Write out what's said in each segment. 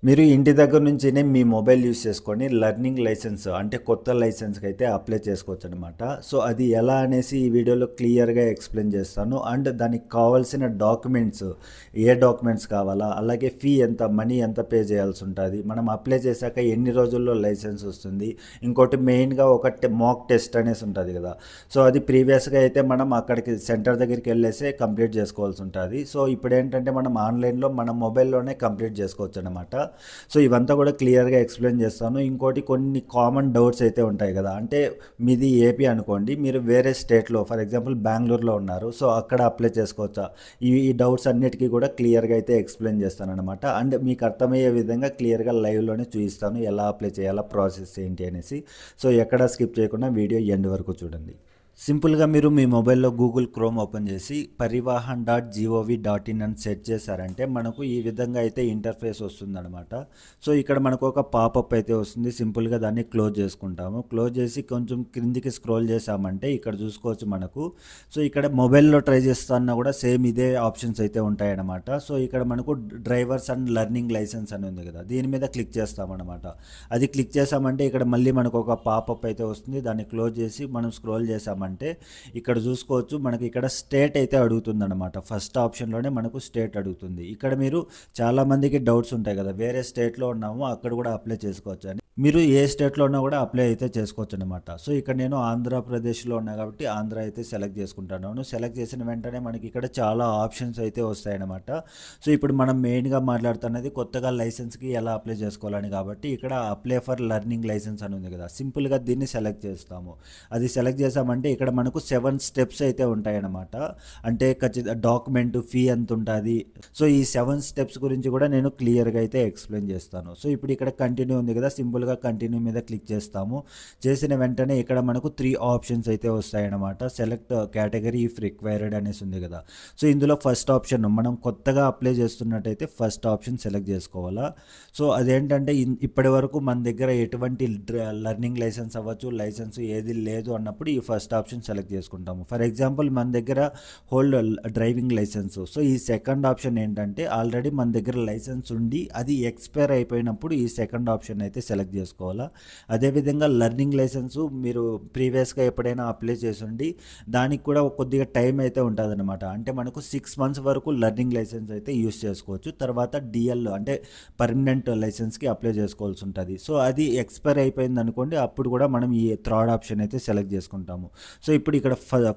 మీరు ఇంటి దగ్గర నుంచినే మీ మొబైల్ యూస్ చేసుకొని లెర్నింగ్ లైసెన్స్ అంటే కొత్త లైసెన్స్‌కి అయితే అప్లై చేసుకోవచ్చనమాట. సో, అది ఎలా అనేసి ఈ వీడియోలో క్లియర్‌గా ఎక్స్‌ప్లెయిన్ చేస్తాను. అండ్ దానికి కావాల్సిన డాక్యుమెంట్స్, ఏ డాక్యుమెంట్స్ కావాలా, అలాగే ఫీ ఎంత, మనీ ఎంత పే చేయాల్సి ఉంటది, మనం అప్లై చేశాక ఎన్ని రోజుల్లో లైసెన్స్ వస్తుంది, ఇంకోటి మెయిన్‌గా ఒక మాక్ టెస్ట్ అనేసి ఉంటది కదా! సో, అది ప్రీవియస్‌గా అయితే మనం అక్కడికి సెంటర్ దగ్గరికి వెళ్ళేసే కంప్లీట్ చేసుకోవాల్సి ఉంటది. సో, ఇప్పుడేంటంటే మనం ఆన్‌లైన్‌లో మన మొబైల్‌లోనే కంప్లీట్ చేసుకోవచ్చనమాట. సో ఇవంతా కూడా క్లియర్గా ఎక్స్ప్లెయిన్ చేస్తాను. ఇంకోటి కొన్ని కామన్ డౌట్స్ అయితే ఉంటాయి కదా, అంటే మీది ఏపీ అనుకోండి, మీరు వేరే స్టేట్లో ఫర్ ఎగ్జాంపుల్ బెంగళూరులో ఉన్నారు, సో అక్కడ అప్లై చేసుకోవచ్చా, ఈ డౌట్స్ అన్నిటికీ కూడా క్లియర్గా అయితే ఎక్స్ప్లెయిన్ చేస్తాను అనమాట. అండ్ మీకు అర్థమయ్యే విధంగా క్లియర్గా లైవ్లోనే చూపిస్తాను ఎలా అప్లై చేయాలా, ప్రాసెస్ ఏంటి అనేసి. సో ఎక్కడ స్కిప్ చేయకుండా వీడియో ఎండ్ వరకు చూడండి. సింపుల్గా మీరు మీ మొబైల్లో గూగుల్ క్రోమ్ ఓపెన్ చేసి పరివాహన్.gov.in అని సెర్చ్ చేశారంటే మనకు ఈ విధంగా అయితే ఇంటర్ఫేస్ వస్తుందన్నమాట. సో ఇక్కడ మనకు ఒక పాపప్ అయితే వస్తుంది. సింపుల్గా దాన్ని క్లోజ్ చేసుకుంటాము. క్లోజ్ చేసి కొంచెం క్రిందికి స్క్రోల్ చేసామంటే ఇక్కడ చూసుకోవచ్చు మనకు. సో ఇక్కడ మొబైల్లో ట్రై చేస్తున్నా కూడా సేమ్ ఇదే ఆప్షన్స్ అయితే ఉంటాయన్నమాట. సో ఇక్కడ మనకు డ్రైవర్స్ అండ్ లెర్నింగ్ లైసెన్స్ అని ఉంది కదా, దీని మీద క్లిక్ చేస్తామన్నమాట. అది క్లిక్ చేసామంటే ఇక్కడ మళ్ళీ మనకు ఒక పాపప్ అయితే వస్తుంది. దాన్ని క్లోజ్ చేసి మనం స్క్రోల్ చేసామంటే ఇక్కడ చూసుకోవచ్చు మనకి ఇక్కడ స్టేట్ అయితే అడుగుతుంది అనమాట. ఫస్ట్ ఆప్షన్లోనే మనకు స్టేట్ అడుగుతుంది. ఇక్కడ మీరు చాలామందికి డౌట్స్ ఉంటాయి కదా, వేరే స్టేట్లో ఉన్నాము అక్కడ కూడా అప్లై చేసుకోవచ్చు అని. మీరు ఏ స్టేట్లో ఉన్నా కూడా అప్లై అయితే చేసుకోవచ్చు అనమాట. సో ఇక్కడ నేను ఆంధ్రప్రదేశ్లో ఉన్నా కాబట్టి ఆంధ్ర అయితే సెలెక్ట్ చేసుకుంటున్నాను. సెలెక్ట్ చేసిన వెంటనే మనకి ఇక్కడ చాలా ఆప్షన్స్ అయితే వస్తాయన్నమాట. సో ఇప్పుడు మనం మెయిన్గా మాట్లాడుతున్నది కొత్తగా లైసెన్స్కి ఎలా అప్లై చేసుకోవాలని, కాబట్టి ఇక్కడ అప్లై ఫర్ లెర్నింగ్ లైసెన్స్ అని ఉంది కదా, సింపుల్గా దీన్ని సెలెక్ట్ చేస్తాము. అది సెలెక్ట్ చేసామంటే ఇక్కడ మనకు 7 స్టెప్స్ అయితే ఉంటాయన్నమాట. అంటే డాక్యుమెంట్ ఫీ ఎంత ఉంటుంది. సో ఈ 7 స్టెప్స్ గురించి కూడా నేను క్లియర్గా అయితే ఎక్స్ప్లెయిన్ చేస్తాను. సో ఇప్పుడు ఇక్కడ కంటిన్యూ ఉంది కదా, సింపుల్గా కంటిన్యూ మీద క్లిక్ చేస్తాము. చేసిన వెంటనే ఇక్కడ మనకు 3 ఆప్షన్స్ అయితే వస్తాయన్నమాట. సెలెక్ట్ కేటగిరీ ఇఫ్ రిక్వైర్డ్ అనేసి ఉంది కదా. సో ఇందులో ఫస్ట్ ఆప్షన్ మనం కొత్తగా అప్లై చేస్తున్నట్టయితే ఫస్ట్ ఆప్షన్ సెలెక్ట్ చేసుకోవాలా. సో అదేంటంటే ఇప్పటి వరకు మన దగ్గర ఎటువంటి లెర్నింగ్ లైసెన్స్ అవ్వచ్చు, లైసెన్స్ ఏది లేదు అన్నప్పుడు ఈ ఫస్ట్ ఆప్షన్ సెలెక్ట్ చేసుకుంటాము. ఫర్ ఎగ్జాంపుల్ మన దగ్గర హోల్డ్ డ్రైవింగ్ లైసెన్స్. సో ఈ సెకండ్ ఆప్షన్ ఏంటంటే ఆల్రెడీ మన దగ్గర లైసెన్స్ ఉండి అది ఎక్స్పైర్ అయిపోయినప్పుడు ఈ సెకండ్ ఆప్షన్ అయితే సెలెక్ట్ చేసుకోవాలా. అదేవిధంగా లెర్నింగ్ లైసెన్స్ మీరు ప్రీవియస్గా ఎప్పుడైనా అప్లై చేసి ఉండి దానికి కూడా కొద్దిగా టైం అయితే ఉంటుంది అనమాట. అంటే మనకు 6 మంత్స్ వరకు లెర్నింగ్ లైసెన్స్ అయితే యూస్ చేసుకోవచ్చు. తర్వాత డిఎల్ అంటే పర్మనెంట్ లైసెన్స్కి అప్లై చేసుకోవాల్సి ఉంటుంది. సో అది ఎక్స్పైర్ అయిపోయింది అనుకోండి, అప్పుడు కూడా మనం ఈ థర్డ్ ఆప్షన్ అయితే సెలెక్ట్ చేసుకుంటాము. సో ఇప్పుడు ఇక్కడ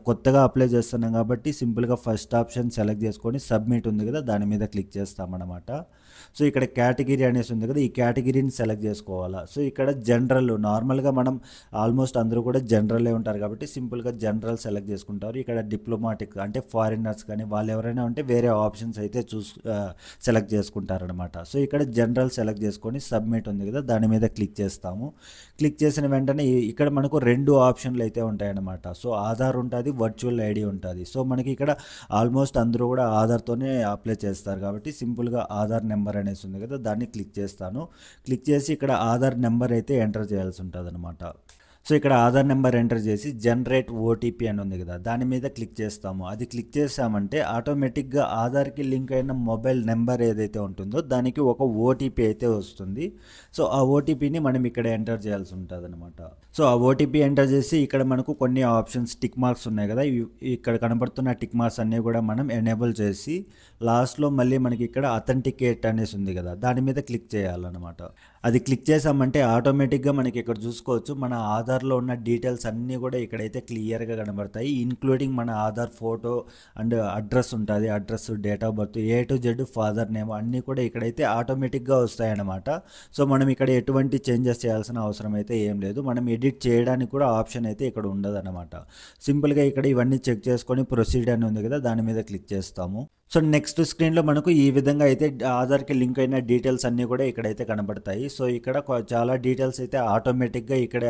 కొత్తగా అప్లై చేస్తున్నాం కాబట్టి సింపుల్గా ఫస్ట్ ఆప్షన్ సెలెక్ట్ చేసుకొని సబ్మిట్ ఉంది కదా, దాని మీద క్లిక్ చేస్తామన్నమాట. సో ఇక్కడ కేటగిరీ అనేసి ఉంది కదా, ఈ కేటగిరీని సెలెక్ట్ చేసుకోవాలా. సో ఇక్కడ జనరల్, నార్మల్గా మనం ఆల్మోస్ట్ అందరూ కూడా జనరలే ఉంటారు కాబట్టి సింపుల్గా జనరల్ సెలెక్ట్ చేసుకుంటారు. ఇక్కడ డిప్లొమాటిక్ అంటే ఫారినర్స్ కానీ వాళ్ళు ఎవరైనా ఉంటే వేరే ఆప్షన్స్ అయితే సెలెక్ట్ చేసుకుంటారనమాట. సో ఇక్కడ జనరల్ సెలెక్ట్ చేసుకొని సబ్మిట్ ఉంది కదా, దాని మీద క్లిక్ చేస్తాము. క్లిక్ చేసిన వెంటనే ఇక్కడ మనకు 2 ఆప్షన్లు అయితే ఉంటాయన్నమాట. సో ఆధార్ ఉంటుంది, వర్చువల్ ఐడి ఉంటుంది. సో మనకి ఇక్కడ ఆల్మోస్ట్ అందరూ కూడా ఆధార్తోనే అప్లై చేస్తారు కాబట్టి సింపుల్గా ఆధార్ నెంబర్ అనేసి ఉంది కదా, దాన్ని క్లిక్ చేస్తాను. క్లిక్ చేసి ఇక్కడ ఆధార్ నెంబర్ అయితే ఎంటర్ చేయాల్సి ఉంటుంది అనమాట. సో ఇక్కడ ఆధార్ నెంబర్ ఎంటర్ చేసి జనరేట్ ఓటీపీ అని ఉంది కదా, దాని మీద క్లిక్ చేస్తాము. అది క్లిక్ చేసామంటే ఆటోమేటిక్గా ఆధార్కి లింక్ అయిన మొబైల్ నెంబర్ ఏదైతే ఉంటుందో దానికి ఒక ఓటీపీ అయితే వస్తుంది. సో ఆ ఓటీపీని మనం ఇక్కడ ఎంటర్ చేయాల్సి ఉంటుంది అనమాట. సో ఆ ఓటీపీ ఎంటర్ చేసి ఇక్కడ మనకు కొన్ని ఆప్షన్స్ టిక్ మార్క్స్ ఉన్నాయి కదా, ఇక్కడ కనబడుతున్న టిక్ మార్క్స్ అన్నీ కూడా మనం ఎనేబుల్ చేసి లాస్ట్లో మళ్ళీ మనకి ఇక్కడ అథెంటికేట్ అనేసి ఉంది కదా, దాని మీద క్లిక్ చేయాలన్నమాట. అది క్లిక్ చేసామంటే ఆటోమేటిక్గా మనకి ఇక్కడ చూసుకోవచ్చు మన ఆధార్లో ఉన్న డీటెయిల్స్ అన్నీ కూడా ఇక్కడైతే క్లియర్గా కనబడతాయి. ఇంక్లూడింగ్ మన ఆధార్ ఫోటో అండ్ అడ్రస్ ఉంటుంది, address, date of birth, A to Z, father name అన్నీ కూడా ఇక్కడైతే ఆటోమేటిక్గా వస్తాయన్నమాట. సో మనం ఇక్కడ ఎటువంటి చేంజెస్ చేయాల్సిన అవసరం అయితే ఏం లేదు. మనం ఎడిట్ చేయడానికి కూడా ఆప్షన్ అయితే ఇక్కడ ఉండదన్నమాట. సింపుల్గా ఇక్కడ ఇవన్నీ చెక్ చేసుకొని ప్రొసీడ్ అని ఉంది కదా, దాని మీద క్లిక్ చేస్తాము. సో నెక్స్ట్ స్క్రీన్లో మనకు ఈ విధంగా అయితే ఆధార్కి లింక్ అయిన డీటెయిల్స్ అన్నీ కూడా ఇక్కడైతే కనబడతాయి. సో ఇక్కడ చాలా డీటెయిల్స్ అయితే ఆటోమేటిక్గా ఇక్కడ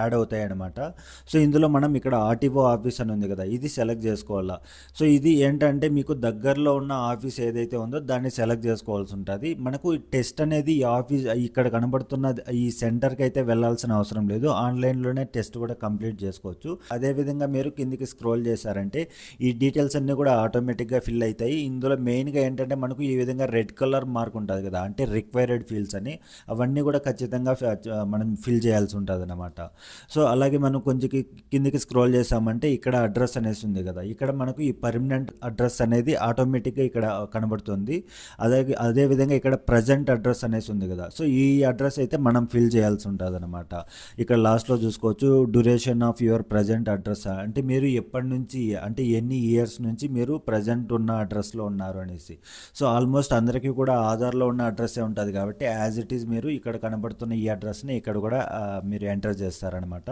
యాడ్ అవుతాయి అనమాట. సో ఇందులో మనం ఇక్కడ ఆర్టీఓ ఆఫీస్ అని ఉంది కదా, ఇది సెలెక్ట్ చేసుకోవాలా. సో ఇది ఏంటంటే మీకు దగ్గరలో ఉన్న ఆఫీస్ ఏదైతే ఉందో దాన్ని సెలెక్ట్ చేసుకోవాల్సి ఉంటుంది. మనకు టెస్ట్ అనేది ఈ ఆఫీస్ ఇక్కడ కనబడుతున్న ఈ సెంటర్కి అయితే వెళ్ళాల్సిన అవసరం లేదు, ఆన్లైన్లోనే టెస్ట్ కూడా కంప్లీట్ చేసుకోవచ్చు. అదేవిధంగా మీరు కిందికి స్క్రోల్ చేశారంటే ఈ డీటెయిల్స్ అన్నీ కూడా ఆటోమేటిక్గా ఫిల్ అవుతాయి. ఇందులో మెయిన్గా ఏంటంటే మనకు ఈ విధంగా రెడ్ కలర్ మార్క్ ఉంటుంది కదా, అంటే రిక్వైర్డ్ ఫీల్డ్స్ అని, అవన్నీ కూడా ఖచ్చితంగా మనం ఫిల్ చేయాల్సి ఉంటుంది అన్నమాట. సో అలాగే మనం కొంచెం కిందికి స్క్రోల్ చేసామంటే ఇక్కడ అడ్రస్ అనేసి ఉంది కదా, ఇక్కడ మనకు ఈ పర్మనెంట్ అడ్రస్ అనేది ఆటోమేటిక్గా ఇక్కడ కనబడుతుంది. అదేవిధంగా ఇక్కడ ప్రజెంట్ అడ్రస్ అనేసి ఉంది కదా, సో ఈ అడ్రస్ అయితే మనం ఫిల్ చేయాల్సి ఉంటుంది అనమాట. ఇక్కడ లాస్ట్లో చూసుకోవచ్చు duration of your present address, అంటే మీరు ఎప్పటి నుంచి అంటే ఎన్ని ఇయర్స్ నుంచి మీరు ప్రజెంట్ ఉన్న అడ్రస్లో ఉన్నారు అనేసి. సో ఆల్మోస్ట్ అందరికీ కూడా ఆధార్లో ఉన్న అడ్రస్సే ఉంటుంది కాబట్టి యాజ్ ఇట్ ఈజ్ మీరు ఇక్కడ కనబడుతున్న ఈ అడ్రస్ని ఇక్కడ కూడా మీరు ఎంటర్ చేస్తారనమాట.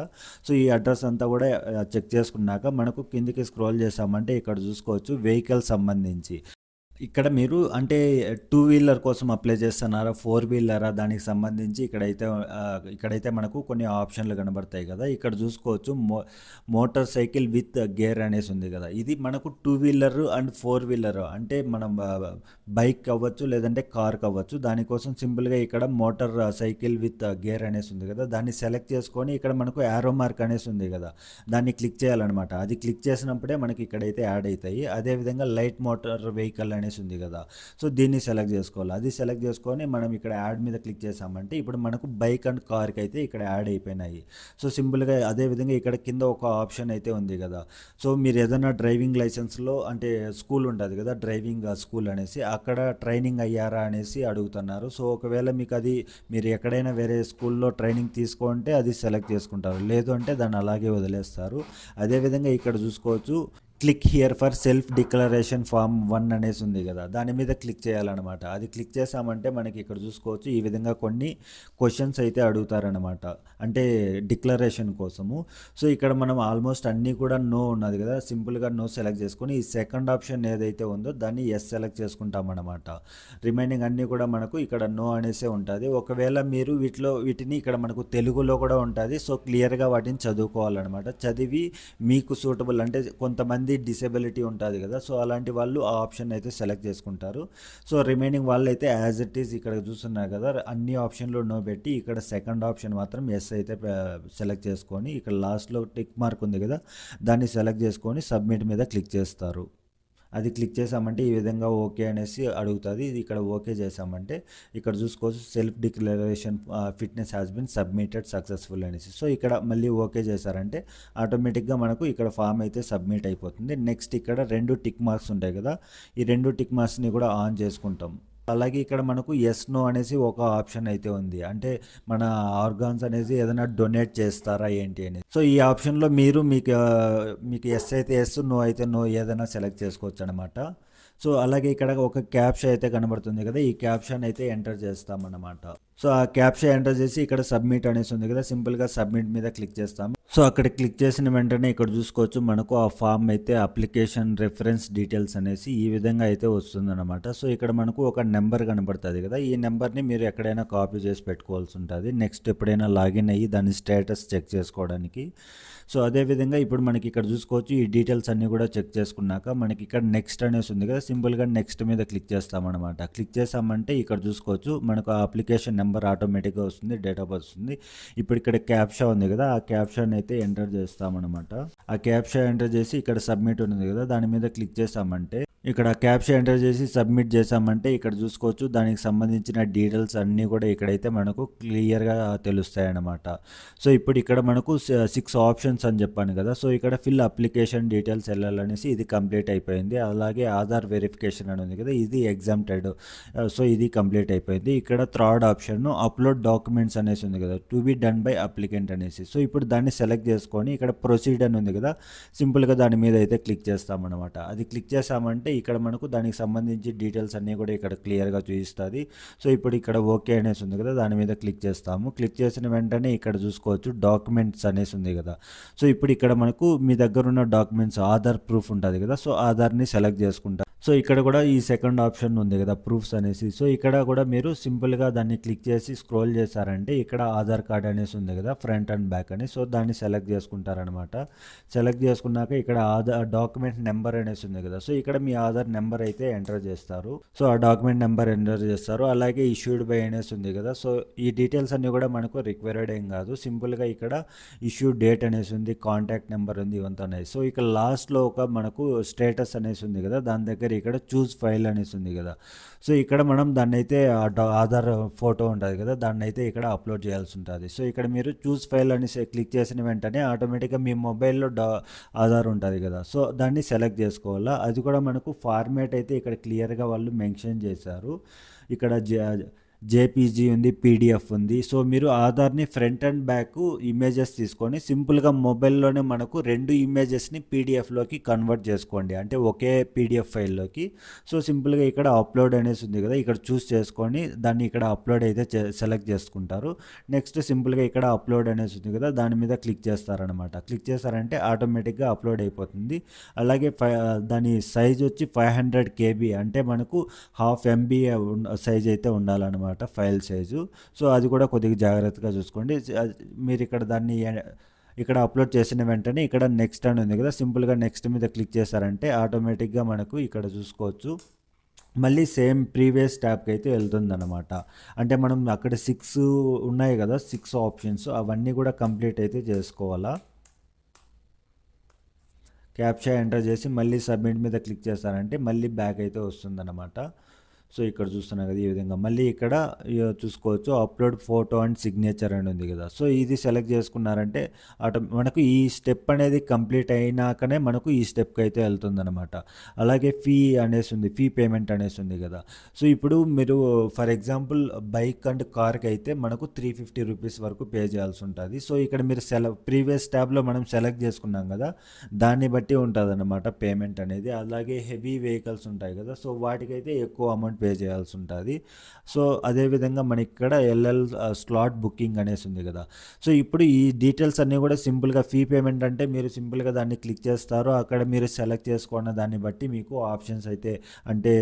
సో ఈ అడ్రస్ అంతా కూడా చెక్ చేసుకున్నాక మనకు కిందికి స్క్రోల్ చేసామంటే ఇక్కడ చూసుకోవచ్చు వెహికల్ సంబంధించి. ఇక్కడ మీరు అంటే టూ వీలర్ కోసం అప్లై చేస్తున్నారా, ఫోర్ వీలరా, దానికి సంబంధించి ఇక్కడైతే మనకు కొన్ని ఆప్షన్లు కనబడతాయి కదా. ఇక్కడ చూసుకోవచ్చు మోటార్ సైకిల్ విత్ గేర్ అనేసి ఉంది కదా, ఇది మనకు two wheeler and four wheeler అంటే మనం బైక్ అవ్వచ్చు లేదంటే కార్ అవ్వచ్చు. దానికోసం సింపుల్గా ఇక్కడ మోటార్ సైకిల్ విత్ గేర్ అనేసి ఉంది కదా, దాన్ని సెలెక్ట్ చేసుకొని ఇక్కడ మనకు యారో మార్క్ అనేసి ఉంది కదా, దాన్ని క్లిక్ చేయాలన్నమాట. అది క్లిక్ చేసినప్పుడే మనకి ఇక్కడైతే యాడ్ అవుతాయి. అదేవిధంగా లైట్ మోటార్ వెహికల్ అనేసి ఉంది కదా, సో దీన్ని సెలెక్ట్ చేసుకోవాలి. అది సెలెక్ట్ చేసుకొని మనం ఇక్కడ యాడ్ మీద క్లిక్ చేసామంటే ఇప్పుడు మనకు బైక్ అండ్ కార్కి అయితే ఇక్కడ యాడ్ అయిపోయినాయి. సో సింపుల్గా అదేవిధంగా ఇక్కడ కింద ఒక ఆప్షన్ అయితే ఉంది కదా, సో మీరు ఏదైనా డ్రైవింగ్ లైసెన్స్లో అంటే స్కూల్ ఉంటుంది కదా, డ్రైవింగ్ స్కూల్ అనేసి, అక్కడ ట్రైనింగ్ అయ్యారా అనేసి అడుగుతున్నారు. సో ఒకవేళ మీకు అది మీరు ఎక్కడైనా వేరే స్కూల్లో ట్రైనింగ్ తీసుకుంటే అది సెలెక్ట్ చేసుకుంటారు, లేదు అంటే దాన్ని అలాగే వదిలేస్తారు. అదేవిధంగా ఇక్కడ చూసుకోవచ్చు click here for self declaration form 1 అనేసి ఉంది కదా, దాని మీద క్లిక్ చేయాలన్నమాట. అది క్లిక్ చేసామంటే మనకి ఇక్కడ చూసుకోవచ్చు ఈ విధంగా కొన్ని క్వశ్చన్స్ అయితే అడుగుతారనమాట, అంటే డిక్లరేషన్ కోసము. సో ఇక్కడ మనం ఆల్మోస్ట్ అన్నీ కూడా నో ఉన్నది కదా, సింపుల్గా నో సెలెక్ట్ చేసుకొని ఈ సెకండ్ ఆప్షన్ ఏదైతే ఉందో దాన్ని ఎస్ సెలెక్ట్ చేసుకుంటామన్నమాట. రిమైనింగ్ అన్నీ కూడా మనకు ఇక్కడ నో అనేసే ఉంటుంది. ఒకవేళ మీరు వీటిని ఇక్కడ మనకు తెలుగులో కూడా ఉంటుంది, సో క్లియర్గా వాటిని చదువుకోవాలన్నమాట. చదివి మీకు సూటబుల్ అంటే కొంతమంది డిసేబిలిటీ ఉంటుంది కదా, సో అలాంటి వాళ్ళు ఆ ఆప్షన్ అయితే సెలెక్ట్ చేసుకుంటారు. సో రిమైనింగ్ వాళ్ళు అయితే యాజ్ ఇట్ ఈస్ ఇక్కడ చూస్తున్నారు కదా, అన్ని ఆప్షన్లు నో పెట్టి ఇక్కడ సెకండ్ ఆప్షన్ మాత్రం ఎస్ అయితే సెలెక్ట్ చేసుకొని ఇక్కడ లాస్ట్లో టిక్ మార్క్ ఉంది కదా, దాన్ని సెలెక్ట్ చేసుకొని సబ్మిట్ మీద క్లిక్ చేస్తారు. అది క్లిక్ చేసామంటే ఈ విధంగా ఓకే అనేసి అడుగుతుంది. ఇది ఇక్కడ ఓకే చేసామంటే ఇక్కడ చూసుకోవచ్చు self declaration fitness has been submitted successful అనేసి. సో ఇక్కడ మళ్ళీ ఓకే చేశారంటే ఆటోమేటిక్గా మనకు ఇక్కడ ఫామ్ అయితే సబ్మిట్ అయిపోతుంది. నెక్స్ట్ ఇక్కడ 2 టిక్ మార్క్స్ ఉంటాయి కదా, ఈ 2 టిక్ మార్క్స్ని కూడా ఆన్ చేసుకుంటాం. అలాగే ఇక్కడ మనకు ఎస్ నో అనేసి ఒక ఆప్షన్ అయితే ఉంది, అంటే మన ఆర్గాన్స్ అనేది ఏదైనా డొనేట్ చేస్తారా ఏంటి అనేది. సో ఈ ఆప్షన్లో మీకు ఎస్ అయితే ఎస్, నో అయితే నో ఏదైనా సెలెక్ట్ చేసుకోవచ్చు అనమాట. సో అలాగే ఇక్కడ ఒక క్యాప్షన్ అయితే కనబడుతుంది కదా, ఈ క్యాప్షన్ అయితే ఎంటర్ చేస్తామన్నమాట. సో ఆ క్యాప్షన్ ఎంటర్ చేసి ఇక్కడ సబ్మిట్ అనేసి ఉంది కదా, సింపుల్గా సబ్మిట్ మీద క్లిక్ చేస్తాము. సో అక్కడ క్లిక్ చేసిన వెంటనే ఇక్కడ చూసుకోవచ్చు మనకు ఆ ఫామ్ అయితే అప్లికేషన్ రెఫరెన్స్ డీటెయిల్స్ అనేసి ఈ విధంగా అయితే వస్తుందన్నమాట. సో ఇక్కడ మనకు ఒక నెంబర్ కనబడుతుంది కదా, ఈ నెంబర్ని మీరు ఎక్కడైనా కాపీ చేసి పెట్టుకోవాల్సి ఉంటుంది నెక్స్ట్ ఎప్పుడైనా లాగిన్ అయ్యి దాని స్టేటస్ చెక్ చేసుకోవడానికి. సో అదేవిధంగా ఇప్పుడు మనకి ఇక్కడ చూసుకోవచ్చు ఈ డీటెయిల్స్ అన్నీ కూడా చెక్ చేసుకున్నాక మనకి ఇక్కడ నెక్స్ట్ అనేసి ఉంది కదా, సింపుల్గా నెక్స్ట్ మీద క్లిక్ చేస్తామన్నమాట. క్లిక్ చేసామంటే ఇక్కడ చూసుకోవచ్చు మనకు ఆ అప్లికేషన్ నెంబర్ ఆటోమేటిక్గా వస్తుంది, డేట్ ఆఫ్ బర్త్ వస్తుంది. ఇప్పుడు ఇక్కడ క్యాప్షా ఉంది కదా, ఆ క్యాప్షన్ అయితే ఎంటర్ చేస్తామన్నమాట. ఆ క్యాప్షా ఎంటర్ చేసి ఇక్కడ సబ్మిట్ ఉంది కదా, దాని మీద క్లిక్ చేసామంటే ఇక్కడ క్యాప్షన్ ఎంటర్ చేసి సబ్మిట్ చేసామంటే ఇక్కడ చూసుకోవచ్చు దానికి సంబంధించిన డీటెయిల్స్ అన్నీ కూడా ఇక్కడైతే మనకు క్లియర్గా తెలుస్తాయి అన్నమాట. సో ఇప్పుడు ఇక్కడ మనకు 6 ఆప్షన్స్ అని చెప్పాను కదా, సో ఇక్కడ ఫిల్ అప్లికేషన్ డీటెయిల్స్ వెళ్ళాలనేసి ఇది కంప్లీట్ అయిపోయింది. అలాగే ఆధార్ వెరిఫికేషన్ అని ఉంది కదా, ఇది ఎగ్జామ్టెడ్, సో ఇది కంప్లీట్ అయిపోయింది. ఇక్కడ థర్డ్ ఆప్షన్ అప్లోడ్ డాక్యుమెంట్స్ అనేసి ఉంది కదా, to be done by applicant అనేసి. సో ఇప్పుడు దాన్ని సెలెక్ట్ చేసుకొని ఇక్కడ ప్రొసీడ్ అని ఉంది కదా, సింపుల్గా దాని మీద అయితే క్లిక్ చేస్తామన్నమాట. అది క్లిక్ చేసామంటే ఇక్కడ మనకు దానికి సంబంధించి డీటెయిల్స్ అన్నీ కూడా ఇక్కడ క్లియర్గా చూపిస్తుంది. సో ఇప్పుడు ఇక్కడ ఓకే అనేసి ఉంది కదా, దాని మీద క్లిక్ చేస్తాము. క్లిక్ చేసిన వెంటనే ఇక్కడ చూసుకోవచ్చు డాక్యుమెంట్స్ అనేసి ఉంది కదా, సో ఇప్పుడు ఇక్కడ మనకు మీ దగ్గర ఉన్న డాక్యుమెంట్స్ ఆధార్ ప్రూఫ్ ఉంటుంది కదా, సో ఆధార్ని సెలెక్ట్ చేసుకుంటాం. సో ఇక్కడ కూడా ఈ సెకండ్ ఆప్షన్ ఉంది కదా ప్రూఫ్స్ అనేసి. సో ఇక్కడ కూడా మీరు సింపుల్గా దాన్ని క్లిక్ చేసి స్క్రోల్ చేశారంటే ఇక్కడ ఆధార్ కార్డ్ అనేసి ఉంది కదా ఫ్రంట్ అండ్ బ్యాక్ అని. సో దాన్ని సెలెక్ట్ చేసుకుంటారనమాట. సెలెక్ట్ చేసుకున్నాక ఇక్కడ ఆధార్ డాక్యుమెంట్ నెంబర్ అనేసి ఉంది కదా. సో ఇక్కడ మీ ఆధార్ నెంబర్ అయితే ఎంటర్ చేస్తారు. సో ఆ డాక్యుమెంట్ నెంబర్ ఎంటర్ చేస్తారు. అలాగే ఇష్యూడ్ బై అనేసి ఉంది కదా. సో ఈ డీటెయిల్స్ అన్నీ కూడా మనకు రిక్వైర్డ్ ఏం కాదు. సింపుల్గా ఇక్కడ ఇష్యూ డేట్ అనేసి ఉంది, కాంటాక్ట్ నెంబర్ ఉంది, ఇవంతా ఉన్నాయి. సో ఇక్కడ లాస్ట్లో ఒక మనకు స్టేటస్ అనేసి ఉంది కదా, దాని దగ్గర ఇక్కడ చూస్ ఫైల్ అనేసి ఉంది కదా. సో ఇక్కడ మనం దాన్ని అయితే ఆధార్ ఫోటో ఉంటుంది కదా, దాన్ని అయితే ఇక్కడ అప్లోడ్ చేయాల్సి ఉంటుంది. సో ఇక్కడ మీరు చూస్ ఫైల్ అనేసి క్లిక్ చేసిన వెంటనే ఆటోమేటిక్గా మీ మొబైల్లో ఆధార్ ఉంటుంది కదా, సో దాన్ని సెలెక్ట్ చేసుకోవాలా. అది కూడా మనకు ఫార్మేట్ అయితే ఇక్కడ క్లియర్గా వాళ్ళు మెన్షన్ చేశారు. ఇక్కడ జేపీజీ ఉంది, పీడిఎఫ్ ఉంది. సో మీరు ఆధార్ని ఫ్రంట్ అండ్ బ్యాక్ ఇమేజెస్ తీసుకొని సింపుల్గా మొబైల్లోనే మనకు రెండు ఇమేజెస్ని పీడిఎఫ్లోకి కన్వర్ట్ చేసుకోండి, అంటే ఒకే పీడిఎఫ్ ఫైల్లోకి. సో సింపుల్గా ఇక్కడ అప్లోడ్ అనేసి ఉంది కదా, ఇక్కడ చూస్ చేసుకొని దాన్ని ఇక్కడ అప్లోడ్ అయితే సెలెక్ట్ చేసుకుంటారు. నెక్స్ట్ సింపుల్గా ఇక్కడ అప్లోడ్ అనేసి ఉంది కదా, దాని మీద క్లిక్ చేస్తారనమాట. క్లిక్ చేస్తారంటే ఆటోమేటిక్గా అప్లోడ్ అయిపోతుంది. అలాగే దాని సైజ్ వచ్చి 500 KB, అంటే మనకు 1/2 MB సైజ్ అయితే ఉండాలన్నమాట ఫైల్ సైజు. సో అది కూడా కొద్దిగా జాగ్రత్తగా చూసుకోండి. మీరు ఇక్కడ దాన్ని ఇక్కడ అప్లోడ్ చేసిన వెంటనే ఇక్కడ నెక్స్ట్ అని ఉంది కదా, సింపుల్గా నెక్స్ట్ మీద క్లిక్ చేశారంటే ఆటోమేటిక్గా మనకు ఇక్కడ చూసుకోవచ్చు మళ్ళీ సేమ్ ప్రీవియస్ ట్యాబ్కి అయితే వెళ్తుందన్నమాట. అంటే మనం అక్కడ 6 ఉన్నాయి కదా, 6 ఆప్షన్స్, అవన్నీ కూడా కంప్లీట్ అయితే చేసుకోవాలా. క్యాప్చా ఎంటర్ చేసి మళ్ళీ సబ్మిట్ మీద క్లిక్ చేస్తారంటే మళ్ళీ బ్యాక్ అయితే వస్తుందన్నమాట. సో ఇక్కడ చూస్తున్నా కదా ఈ విధంగా. మళ్ళీ ఇక్కడ చూసుకోవచ్చు అప్లోడ్ ఫోటో అండ్ సిగ్నేచర్ అని ఉంది కదా. సో ఇది సెలెక్ట్ చేసుకున్నారంటే మనకు ఈ స్టెప్ అనేది కంప్లీట్ అయినాకనే మనకు ఈ స్టెప్కి అయితే వెళ్తుందన్నమాట. అలాగే ఫీ అనేసి ఉంది, ఫీ పేమెంట్ అనేసి ఉంది కదా. సో ఇప్పుడు మీరు ఫర్ ఎగ్జాంపుల్ బైక్ అండ్ కార్కి అయితే మనకు 350 రూపీస్ వరకు పే చేయాల్సి ఉంటుంది. సో ఇక్కడ మీరు ప్రీవియస్ ట్యాబ్లో మనం సెలెక్ట్ చేసుకున్నాం కదా, దాన్ని బట్టి ఉంటుంది అన్నమాట పేమెంట్ అనేది. అలాగే హెవీ వెహికల్స్ ఉంటాయి కదా, సో వాటికైతే ఎక్కువ అమౌంట్ పే చేయాల్సి ఉంటుంది. సో అదేవిధంగా మనకి ఇక్కడ ఎల్ఎల్ స్లాట్ బుకింగ్ అనేసి ఉంది కదా. సో ఇప్పుడు ఈ డీటెయిల్స్ అన్నీ కూడా సింపుల్గా ఫీ పేమెంట్ అంటే మీరు సింపుల్గా దాన్ని క్లిక్ చేస్తారు. అక్కడ మీరు సెలెక్ట్ చేసుకున్న దాన్ని బట్టి మీకు ఆప్షన్స్ అయితే, అంటే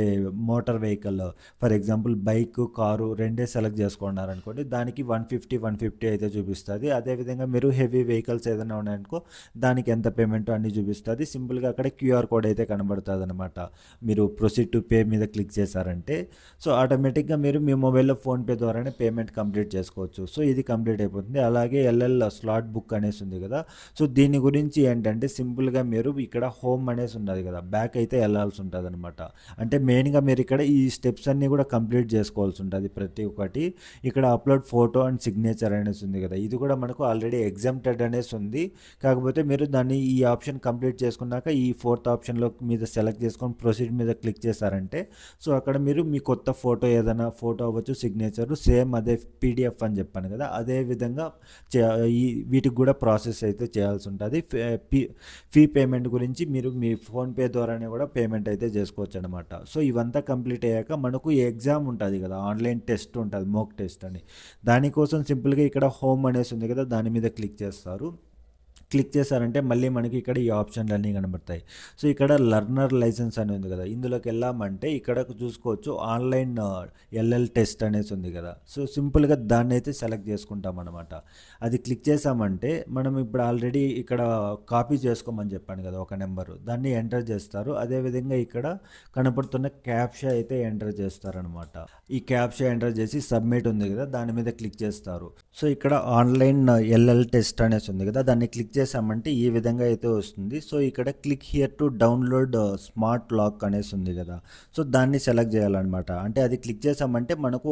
motor vehicle for example bike, car రెండే సెలెక్ట్ చేసుకున్నారనుకోండి, దానికి 150 అయితే చూపిస్తుంది. అదేవిధంగా మీరు హెవీ వెహికల్స్ ఏదైనా ఉన్నాయనుకో దానికి ఎంత పేమెంట్ అన్నీ చూపిస్తుంది. సింపుల్గా అక్కడ క్యూఆర్ కోడ్ అయితే కనబడుతుంది అనమాట. మీరు ప్రొసీడ్ టు పే మీద క్లిక్ చేశారంటే సో ఆటోమేటిక్గా మీరు మీ మొబైల్లో ఫోన్పే ద్వారానే పేమెంట్ కంప్లీట్ చేసుకోవచ్చు. సో ఇది కంప్లీట్ అయిపోతుంది. అలాగే ఎల్ఎల్ స్లాట్ బుక్ అనేసి ఉంది కదా. సో దీని గురించి ఏంటంటే సింపుల్గా మీరు ఇక్కడ హోమ్ అనేసి ఉన్నది కదా, బ్యాక్ అయితే వెళ్ళాల్సి ఉంటుంది అనమాట. అంటే మెయిన్గా మీరు ఇక్కడ ఈ స్టెప్స్ అన్నీ కూడా కంప్లీట్ చేసుకోవాల్సి ఉంటుంది ప్రతి ఒక్కటి. ఇక్కడ అప్లోడ్ ఫోటో అండ్ సిగ్నేచర్ అనేసి ఉంది కదా, ఇది కూడా మనకు ఆల్రెడీ ఎగ్జామ్టెడ్ అనేసి ఉంది. కాకపోతే మీరు దాన్ని ఈ ఆప్షన్ కంప్లీట్ చేసుకున్నాక ఈ 4th ఆప్షన్లో మీద సెలెక్ట్ చేసుకొని ప్రొసీడ్ మీద క్లిక్ చేశారంటే సో అక్కడ మీరు మీ కొత్త ఫోటో ఏదైనా ఫోటో అవ్వచ్చు, సిగ్నేచర్ సేమ్ అదే పీడిఎఫ్ అని చెప్పాను కదా, అదే విధంగా వీటికి కూడా ప్రాసెస్ అయితే చేయాల్సి ఉంటుంది. ఫీ పేమెంట్ గురించి మీరు మీ ఫోన్పే ద్వారానే కూడా పేమెంట్ అయితే చేసుకోవచ్చు అనమాట. సో ఇవంతా కంప్లీట్ అయ్యాక మనకు ఎగ్జామ్ ఉంటుంది కదా, ఆన్లైన్ టెస్ట్ ఉంటుంది, మోక్ టెస్ట్ అని. దానికోసం సింపుల్గా ఇక్కడ హోమ్ అనేసి ఉంది కదా, దాని మీద క్లిక్ చేస్తారు. క్లిక్ చేశారంటే మళ్ళీ మనకి ఇక్కడ ఈ ఆప్షన్లు అన్నీ కనబడతాయి. సో ఇక్కడ లర్నర్ లైసెన్స్ అని ఉంది కదా, ఇందులోకి వెళ్ళామంటే ఇక్కడ చూసుకోవచ్చు ఆన్లైన్ ఎల్ఎల్ టెస్ట్ అనేసి ఉంది కదా. సో సింపుల్గా దాన్ని అయితే సెలెక్ట్ చేసుకుంటాం అనమాట. అది క్లిక్ చేసామంటే మనం ఇప్పుడు ఆల్రెడీ ఇక్కడ కాపీ చేసుకోమని చెప్పాను కదా ఒక నెంబరు, దాన్ని ఎంటర్ చేస్తారు. అదేవిధంగా ఇక్కడ కనపడుతున్న క్యాప్షా అయితే ఎంటర్ చేస్తారనమాట. ఈ క్యాప్షా ఎంటర్ చేసి సబ్మిట్ ఉంది కదా, దాని మీద క్లిక్ చేస్తారు. సో ఇక్కడ ఆన్లైన్ ఎల్ఎల్ టెస్ట్ అనేసి ఉంది కదా, దాన్ని క్లిక్ చేసామంటే ఈ విధంగా అయితే వస్తుంది. సో ఇక్కడ click here to download smart lock అనేసి ఉంది కదా, సో దాన్ని సెలెక్ట్ చేయాలన్నమాట. అంటే అది క్లిక్ చేసామంటే మనకు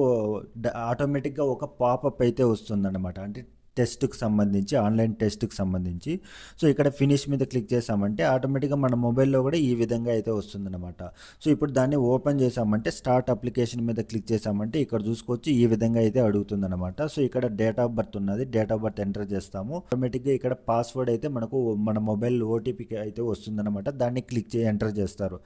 ఆటోమేటిక్గా ఒక పాపప్ అయితే వస్తుందన్నమాట, అంటే టెస్ట్కి సంబంధించి, ఆన్లైన్ టెస్ట్కి సంబంధించి. సో ఇక్కడ ఫినిష్ మీద క్లిక్ చేసామంటే ఆటోమేటిక్గా మన మొబైల్లో కూడా ఈ విధంగా అయితే వస్తుందన్నమాట. సో ఇప్పుడు దాన్ని ఓపెన్ చేసామంటే స్టార్ట్ అప్లికేషన్ మీద క్లిక్ చేసామంటే ఇక్కడ చూసుకోవచ్చు ఈ విధంగా అయితే అడుగుతుందన్నమాట. సో ఇక్కడ డేట్ ఆఫ్ బర్త్ ఉన్నది, డేట్ ఆఫ్ బర్త్ ఎంటర్ చేస్తాము. ఆటోమేటిక్గా ఇక్కడ పాస్వర్డ్ అయితే మనకు మన మొబైల్ ఓటీపీకి అయితే వస్తుందన్నమాట, దాన్ని క్లిక్ చేసి ఎంటర్ చేస్తారు.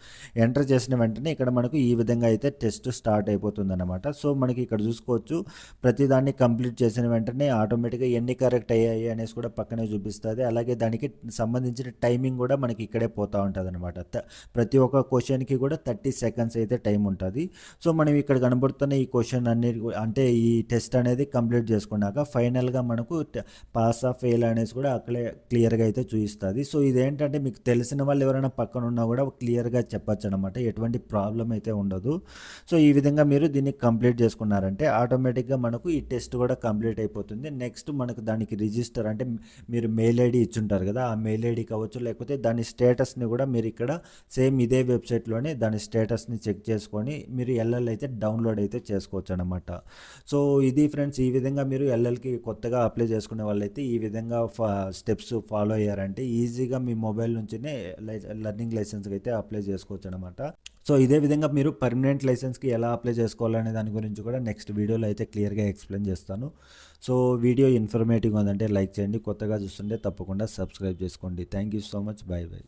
ఎంటర్ చేసిన వెంటనే ఇక్కడ మనకు ఈ విధంగా అయితే టెస్ట్ స్టార్ట్ అయిపోతుందన్నమాట. సో మనకి ఇక్కడ చూసుకోవచ్చు ప్రతిదాన్ని కంప్లీట్ చేసిన వెంటనే ఆటోమేటిక్గా ఎన్ని కరెక్ట్ అయ్యాయి అనేసి కూడా పక్కనే చూపిస్తుంది. అలాగే దానికి సంబంధించిన టైమింగ్ కూడా మనకి ఇక్కడే పోతూ ఉంటుంది అనమాట. ప్రతి ఒక్క క్వశ్చన్కి కూడా 30 సెకండ్స్ అయితే టైం ఉంటుంది. సో మనం ఇక్కడ కనబడుతున్న ఈ క్వశ్చన్ అన్ని అంటే ఈ టెస్ట్ అనేది కంప్లీట్ చేసుకున్నాక ఫైనల్గా మనకు పాస్ ఆఫ్ ఫెయిల్ అనేసి కూడా అక్కడే క్లియర్గా అయితే చూపిస్తుంది. సో ఇదేంటంటే మీకు తెలిసిన వాళ్ళు ఎవరైనా పక్కన ఉన్నా కూడా క్లియర్గా చెప్పచ్చు అనమాట, ఎటువంటి ప్రాబ్లం అయితే ఉండదు. సో ఈ విధంగా మీరు దీన్ని కంప్లీట్ చేసుకున్నారంటే ఆటోమేటిక్గా మనకు ఈ టెస్ట్ కూడా కంప్లీట్ అయిపోతుంది. నెక్స్ట్ మనకు దానికి రిజిస్టర్ అంటే మీరు మెయిల్ ఐడి ఇచ్చుంటారు కదా, ఆ మెయిల్ ఐడి కావచ్చు, లేకపోతే దాని స్టేటస్ని కూడా మీరు ఇక్కడ సేమ్ ఇదే వెబ్సైట్లోనే దాని స్టేటస్ని చెక్ చేసుకొని మీరు ఎల్ఎల్ అయితే డౌన్లోడ్ అయితే చేసుకోవచ్చు అనమాట. సో ఇది ఫ్రెండ్స్, ఈ విధంగా మీరు ఎల్ఎల్కి కొత్తగా అప్లై చేసుకునే వాళ్ళైతే ఈ విధంగా స్టెప్స్ ఫాలో అయ్యారంటే ఈజీగా మీ మొబైల్ నుంచినే లెర్నింగ్ లైసెన్స్కి అయితే అప్లై చేసుకోవచ్చు అనమాట. సో ఇదే విధంగా మీరు పర్మనెంట్ లైసెన్స్కి ఎలా అప్లై చేసుకోవాలనే దాని గురించి కూడా నెక్స్ట్ వీడియోలో అయితే క్లియర్గా ఎక్స్ప్లెయిన్ చేస్తాను. సో వీడియో ఇన్ఫర్మేటివ్గా ఉందంటే లైక్ చేయండి, కొత్తగా చూస్తుంటే తప్పకుండా సబ్స్క్రైబ్ చేసుకోండి. Thank you so much. Bye bye.